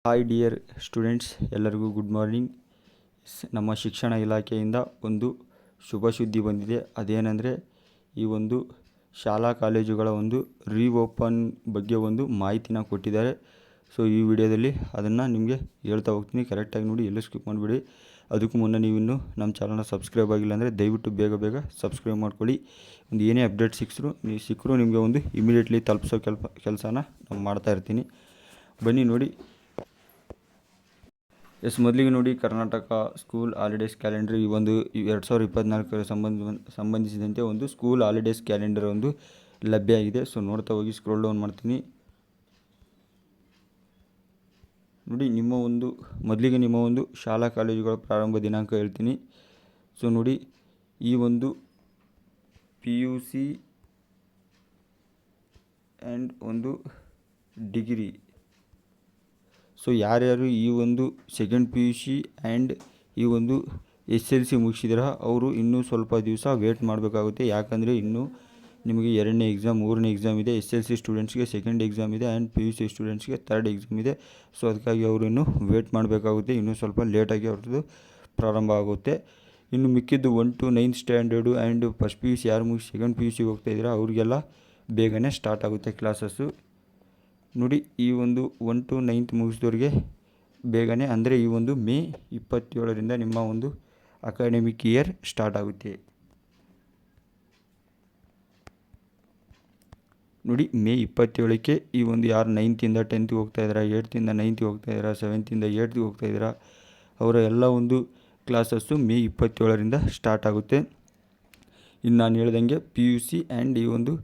Hi dear students, ಎಲ್ಲರಿಗೂ good morning. ನಮ್ಮ ಶಿಕ್ಷಣ ಇಲಾಖೆಯಿಂದ ಒಂದು ಶುಭ ಸುದ್ದಿ ಬಂದಿದೆ. ಅದೇನೆಂದರೆ, ಈ ಒಂದು ಶಾಲಾ ಕಾಲೇಜುಗಳ ಒಂದು ರೀಓಪನ್ ಬಗ್ಗೆ ಒಂದು ಮಾಹಿತಿನ ಕೊಟ್ಟಿದ್ದಾರೆ. ಸೊ ಈ ವಿಡಿಯೋದಲ್ಲಿ ಅದನ್ನು ನಿಮಗೆ ಹೇಳ್ತಾ ಹೋಗ್ತೀನಿ. ಕರೆಕ್ಟಾಗಿ ನೋಡಿ, ಎಲ್ಲೂ ಸ್ಕಿಪ್ ಮಾಡಿಬಿಡಿ. ಅದಕ್ಕೂ ಮುನ್ನ ನೀವಿನ್ನೂ ನಮ್ಮ ಚಾನಲ್ನ ಸಬ್ಸ್ಕ್ರೈಬ್ ಆಗಿಲ್ಲ ಅಂದರೆ ದಯವಿಟ್ಟು ಬೇಗ ಸಬ್ಸ್ಕ್ರೈಬ್ ಮಾಡ್ಕೊಳ್ಳಿ. ಒಂದು ಏನೇ ಅಪ್ಡೇಟ್ ಸಿಕ್ಕರೂ ನಿಮಗೆ ಒಂದು ಇಮಿಡಿಯೇಟ್ಲಿ ತಲುಪಿಸೋ ಕೆಲಸನ ನಾನು ಮಾಡ್ತಾ ಇರ್ತೀನಿ. ಬನ್ನಿ ನೋಡಿ. ಮೊದಲಿಗೆ ನೋಡಿ, ಕರ್ನಾಟಕ ಸ್ಕೂಲ್ ಹಾಲಿಡೇಸ್ ಕ್ಯಾಲೆಂಡರ್ ಈ ಒಂದು 2024 ಸಂಬಂಧಿಸಿದಂತೆ ಒಂದು ಸ್ಕೂಲ್ ಹಾಲಿಡೇಸ್ ಕ್ಯಾಲೆಂಡರ್ ಒಂದು ಲಭ್ಯ ಆಗಿದೆ. ಸೊ ನೋಡ್ತಾ ಹೋಗಿ, ಸ್ಕ್ರೋಲ್ ಡೌನ್ ಮಾಡ್ತೀನಿ. ನೋಡಿ, ಮೊದಲಿಗೆ ನಿಮ್ಮ ಒಂದು ಶಾಲಾ ಕಾಲೇಜುಗಳ ಪ್ರಾರಂಭ ದಿನಾಂಕ ಹೇಳ್ತೀನಿ. ಸೊ ನೋಡಿ, ಈ ಒಂದು PUC ಆ್ಯಂಡ್ ಒಂದು ಡಿಗ್ರಿ. ಸೊ ಯಾರ್ಯಾರು ಈ ಒಂದು ಸೆಕೆಂಡ್ PUC ಆ್ಯಂಡ್ ಈ ಒಂದು SLC ಮುಗಿಸಿದ್ರೆ ಅವರು ಇನ್ನೂ ಸ್ವಲ್ಪ ದಿವಸ ವೇಟ್ ಮಾಡಬೇಕಾಗುತ್ತೆ. ಯಾಕಂದರೆ ಇನ್ನೂ ನಿಮಗೆ 2ನೇ ಎಕ್ಸಾಮ್ 3ನೇ ಎಕ್ಸಾಮ್ ಇದೆ. SLC ಸ್ಟೂಡೆಂಟ್ಸ್ಗೆ ಸೆಕೆಂಡ್ ಎಕ್ಸಾಮ್ ಇದೆ ಆ್ಯಂಡ್ PUC ಸ್ಟೂಡೆಂಟ್ಸ್ಗೆ ಥರ್ಡ್ ಎಕ್ಸಾಮ್ ಇದೆ. ಸೊ ಅದಕ್ಕಾಗಿ ಅವರು ಇನ್ನೂ ವೇಟ್ ಮಾಡಬೇಕಾಗುತ್ತೆ. ಇನ್ನೂ ಸ್ವಲ್ಪ ಲೇಟಾಗಿ ಅವ್ರದ್ದು ಪ್ರಾರಂಭ ಆಗುತ್ತೆ. ಇನ್ನು ಮಿಕ್ಕಿದ್ದು 1 to 9th standard and first PUC ಯಾರು ಮುಗಿಸಿ ಸೆಕೆಂಡ್ PUCಗೆ ಹೋಗ್ತಾಯಿದ್ದೀರಾ ಅವರಿಗೆಲ್ಲ ಬೇಗನೆ ಸ್ಟಾರ್ಟ್ ಆಗುತ್ತೆ ಕ್ಲಾಸಸ್ಸು. ನೋಡಿ, ಈ ಒಂದು 1 to 9th ಮುಗಿಸಿದವ್ರಿಗೆ ಬೇಗನೆ, ಅಂದರೆ ಈ ಒಂದು ಮೇ 27ರಿಂದ ನಿಮ್ಮ ಒಂದು ಅಕಾಡೆಮಿಕ್ ಇಯರ್ ಸ್ಟಾರ್ಟ್ ಆಗುತ್ತೆ. ನೋಡಿ, ಮೇ 27ಕ್ಕೆ ಈ ಒಂದು ಯಾರು 9th-ಇಂದ 10th ಹೋಗ್ತಾಯಿದ್ದೀರಾ, 8th-ಇಂದ 9th ಹೋಗ್ತಾಯಿದ್ದೀರಾ, 7th-ಇಂದ 8th ಹೋಗ್ತಾಯಿದ್ದೀರಾ, ಅವರ ಎಲ್ಲ ಒಂದು ಕ್ಲಾಸಸ್ಸು ಮೇ 27ರಿಂದ ಸ್ಟಾರ್ಟ್ ಆಗುತ್ತೆ. ಇನ್ನು ನಾನು ಹೇಳ್ದಂಗೆ PUC ಆ್ಯಂಡ್ ಈ ಒಂದು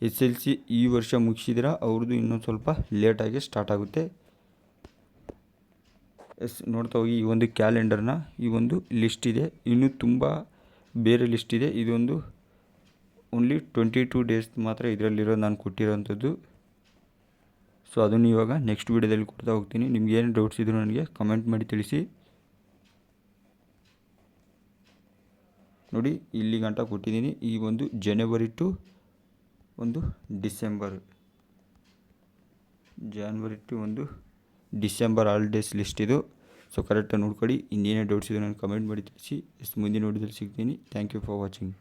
SLC ಈ ವರ್ಷ ಮುಗಿಸಿದ್ರೆ ಅವ್ರದ್ದು ಇನ್ನೊಂದು ಸ್ವಲ್ಪ ಲೇಟಾಗಿ ಸ್ಟಾರ್ಟ್ ಆಗುತ್ತೆ. ನೋಡ್ತಾ ಹೋಗಿ, ಈ ಒಂದು ಕ್ಯಾಲೆಂಡರ್ನ ಈ ಒಂದು ಲಿಸ್ಟ್ ಇದೆ. ಇನ್ನೂ ತುಂಬ ಬೇರೆ ಲಿಸ್ಟ್ ಇದೆ. ಇದೊಂದು ಓನ್ಲಿ 22 ಡೇಸ್ ಮಾತ್ರ ಇದರಲ್ಲಿರೋದು ನಾನು ಕೊಟ್ಟಿರೋವಂಥದ್ದು. ಸೊ ಅದನ್ನು ಇವಾಗ ನೆಕ್ಸ್ಟ್ ವೀಡಿಯೋದಲ್ಲಿ ಕೊಡ್ತಾ ಹೋಗ್ತೀನಿ. ನಿಮ್ಗೆ ಏನು ಡೌಟ್ಸ್ ಇದ್ದರೂ ನನಗೆ ಕಮೆಂಟ್ ಮಾಡಿ ತಿಳಿಸಿ. ನೋಡಿ, ಇಲ್ಲಿ ಗಂಟ ಕೊಟ್ಟಿದ್ದೀನಿ. ಈ ಒಂದು ಜನವರಿ ಟು ಒಂದು ಡಿಸೆಂಬರ್ ಹಾಲಿಡೇಸ್ ಲಿಸ್ಟ್ ಇದು. ಸೊ ಕರೆಕ್ಟಾಗಿ ನೋಡ್ಕೊಳ್ಳಿ. ಇನ್ನೇನೇ ಡೌಟ್ಸ್ ಇದೆ ನನಗೆ ಕಮೆಂಟ್ ಮಾಡಿ ತಿಳಿಸಿ. ಮುಂದಿನ ವಿಡಿಯೋದಲ್ಲಿ ಸಿಗ್ತೀನಿ. Thank you for watching.